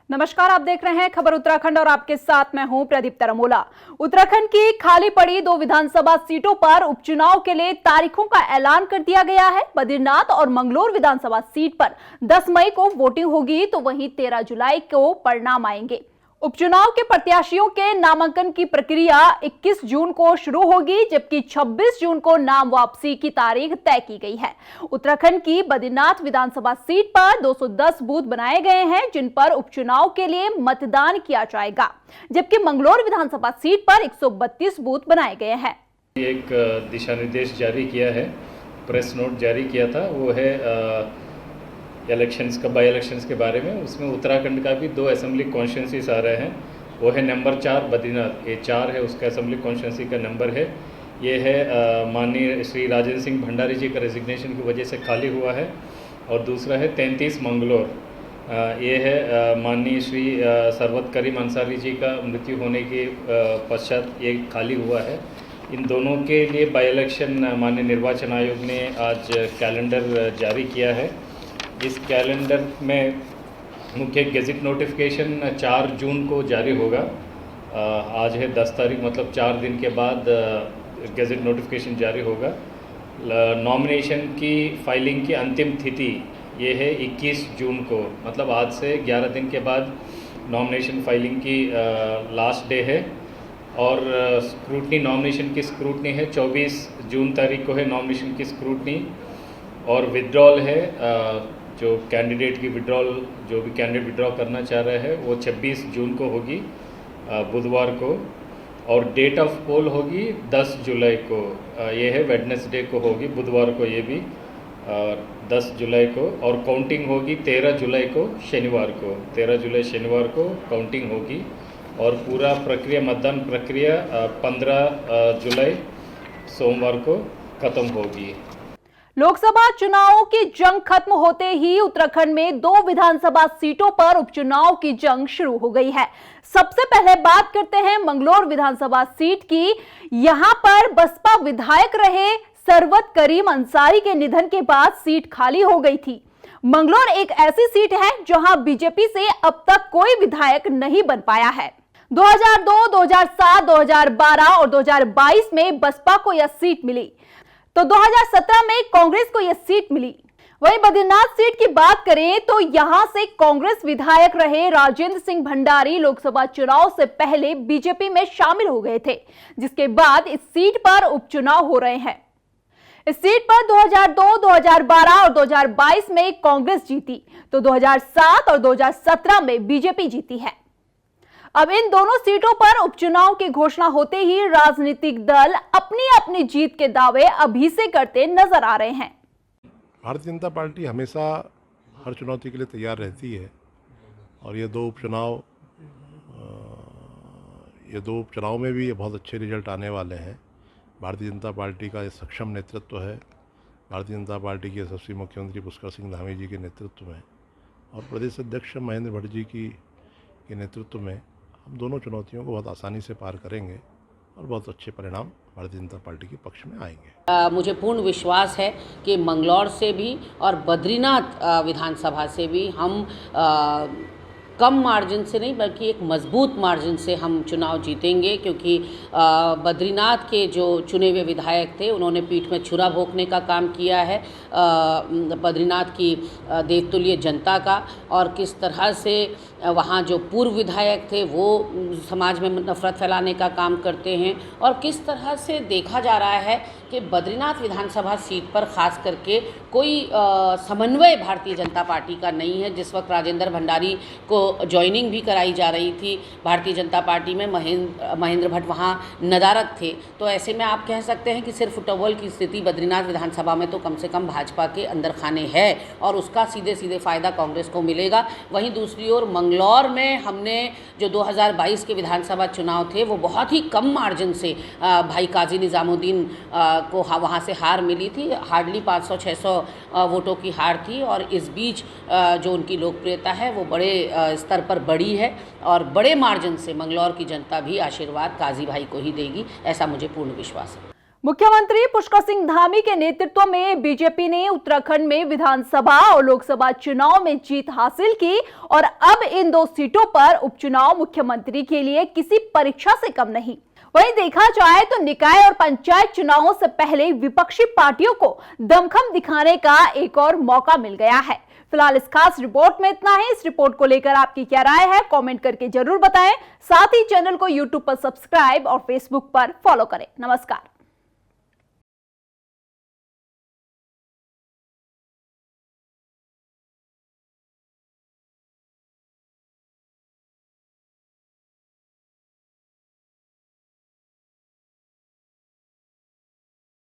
नमस्कार, आप देख रहे हैं खबर उत्तराखंड और आपके साथ मैं हूं प्रदीप तरमोला। उत्तराखंड की खाली पड़ी 2 विधानसभा सीटों पर उपचुनाव के लिए तारीखों का ऐलान कर दिया गया है। बद्रीनाथ और मंगलोर विधानसभा सीट पर 10 मई को वोटिंग होगी, तो वहीं 13 जुलाई को परिणाम आएंगे। उपचुनाव के प्रत्याशियों के नामांकन की प्रक्रिया 21 जून को शुरू होगी, जबकि 26 जून को नाम वापसी की तारीख तय की गई है। उत्तराखंड की बद्रीनाथ विधानसभा सीट पर 210 बूथ बनाए गए हैं, जिन पर उपचुनाव के लिए मतदान किया जाएगा, जबकि मंगलोर विधानसभा सीट पर 132 बूथ बनाए गए हैं। एक दिशा निर्देश जारी किया है, प्रेस नोट जारी किया था, वो है इलेक्शंस का, बाई इलेक्शंस के बारे में। उसमें उत्तराखंड का भी 2 असेंबली कॉन्स्टिट्यूंसीज आ रहे हैं। वो है नंबर 4 बद्रीनाथ, ये 4 है, उसका असेंबली कॉन्स्टिट्यूंसी का नंबर है। ये है माननीय श्री राजेंद्र सिंह भंडारी जी का रेजिग्नेशन की वजह से खाली हुआ है। और दूसरा है 33 मंगलोर, ये है माननीय श्री सरवत करीम अंसारी जी का मृत्यु होने के पश्चात ये खाली हुआ है। इन दोनों के लिए बाई इलेक्शन माननीय निर्वाचन आयोग ने आज कैलेंडर जारी किया है। इस कैलेंडर में मुख्य गेजेट नोटिफिकेशन 4 जून को जारी होगा। आज है 10 तारीख, मतलब 4 दिन के बाद गेजेट नोटिफिकेशन जारी होगा। नॉमिनेशन की फाइलिंग की अंतिम तिथि ये है 21 जून को, मतलब आज से 11 दिन के बाद नॉमिनेशन फाइलिंग की लास्ट डे है। और स्क्रूटनी, नॉमिनेशन की स्क्रूटनी है 24 जून तारीख को है नॉमिनेशन की स्क्रूटनी। और विड्रॉल है, जो कैंडिडेट की विड्रॉल, जो भी कैंडिडेट विड्रॉ करना चाह रहा है वो 26 जून को होगी, बुधवार को। और डेट ऑफ पोल होगी 10 जुलाई को, ये है वेडनेसडे को होगी, बुधवार को ये भी 10 जुलाई को। और काउंटिंग होगी 13 जुलाई को, शनिवार को, 13 जुलाई शनिवार को काउंटिंग होगी। और पूरा प्रक्रिया, मतदान प्रक्रिया 15 जुलाई सोमवार को ख़त्म होगी। लोकसभा चुनावों की जंग खत्म होते ही उत्तराखंड में 2 विधानसभा सीटों पर उपचुनाव की जंग शुरू हो गई है। सबसे पहले बात करते हैं मंगलोर विधानसभा सीट की। यहां पर बसपा विधायक रहे सरवत करीम अंसारी के निधन के बाद सीट खाली हो गई थी। मंगलोर एक ऐसी सीट है जहां बीजेपी से अब तक कोई विधायक नहीं बन पाया है। 2002, 2007, 2012 और 2022 में बसपा को यह सीट मिली, तो 2017 में कांग्रेस को यह सीट मिली। वहीं बद्रीनाथ सीट की बात करें तो यहां से कांग्रेस विधायक रहे राजेंद्र सिंह भंडारी लोकसभा चुनाव से पहले बीजेपी में शामिल हो गए थे, जिसके बाद इस सीट पर उपचुनाव हो रहे हैं। इस सीट पर 2002, 2012 और 2022 में कांग्रेस जीती, तो 2007 और 2017 में बीजेपी जीती है। अब इन दोनों सीटों पर उपचुनाव की घोषणा होते ही राजनीतिक दल अपनी अपनी जीत के दावे अभी से करते नजर आ रहे हैं। भारतीय जनता पार्टी हमेशा हर चुनौती के लिए तैयार रहती है, और ये 2 उपचुनाव में भी बहुत अच्छे रिजल्ट आने वाले हैं। भारतीय जनता पार्टी का ये सक्षम नेतृत्व है, भारतीय जनता पार्टी के यशस्वी मुख्यमंत्री पुष्कर सिंह धामी जी के नेतृत्व में और प्रदेश अध्यक्ष महेंद्र भट्ट जी के नेतृत्व में हम दोनों चुनौतियों को बहुत आसानी से पार करेंगे और बहुत अच्छे परिणाम भारतीय जनता पार्टी के पक्ष में आएंगे। मुझे पूर्ण विश्वास है कि मंगलौर से भी और बद्रीनाथ विधानसभा से भी हम कम मार्जिन से नहीं बल्कि एक मजबूत मार्जिन से हम चुनाव जीतेंगे, क्योंकि बद्रीनाथ के जो चुने हुए विधायक थे उन्होंने पीठ में छुरा भोंकने का काम किया है बद्रीनाथ की देवतुल्य जनता का, और किस तरह से वहाँ जो पूर्व विधायक थे वो समाज में नफरत फैलाने का काम करते हैं, और किस तरह से देखा जा रहा है कि बद्रीनाथ विधानसभा सीट पर खास करके कोई समन्वय भारतीय जनता पार्टी का नहीं है। जिस वक्त राजेंद्र भंडारी को ज्वाइनिंग भी कराई जा रही थी भारतीय जनता पार्टी में, महेंद्र भट्ट वहाँ नदारद थे, तो ऐसे में आप कह सकते हैं कि सिर्फ टॉवल की स्थिति बद्रीनाथ विधानसभा में तो कम से कम भाजपा के अंदर खाने है, और उसका सीधे सीधे फ़ायदा कांग्रेस को मिलेगा। वहीं दूसरी ओर मंगलौर में हमने जो 2022 के विधानसभा चुनाव थे वो बहुत ही कम मार्जिन से भाई काजी निज़ामुद्दीन को वहाँ से हार मिली थी, हार्डली 500-600 वोटों की हार थी। और इस बीच जो उनकी लोकप्रियता है वो बड़े स्तर पर बढ़ी है, और बड़े मार्जिन से मंगलौर की जनता भी आशीर्वाद काजी भाई को ही देगी, ऐसा मुझे पूर्ण विश्वास है। मुख्यमंत्री पुष्कर सिंह धामी के नेतृत्व में बीजेपी ने उत्तराखंड में विधानसभा और लोकसभा चुनाव में जीत हासिल की और अब इन 2 सीटों पर उपचुनाव मुख्यमंत्री के लिए किसी परीक्षा से कम नहीं। वहीं देखा जाए तो निकाय और पंचायत चुनावों से पहले विपक्षी पार्टियों को दमखम दिखाने का एक और मौका मिल गया है। फिलहाल इस खास रिपोर्ट में इतना ही। इस रिपोर्ट को लेकर आपकी क्या राय है, कमेंट करके जरूर बताएं। साथ ही चैनल को यूट्यूब पर सब्सक्राइब और फेसबुक पर फॉलो करें। नमस्कार।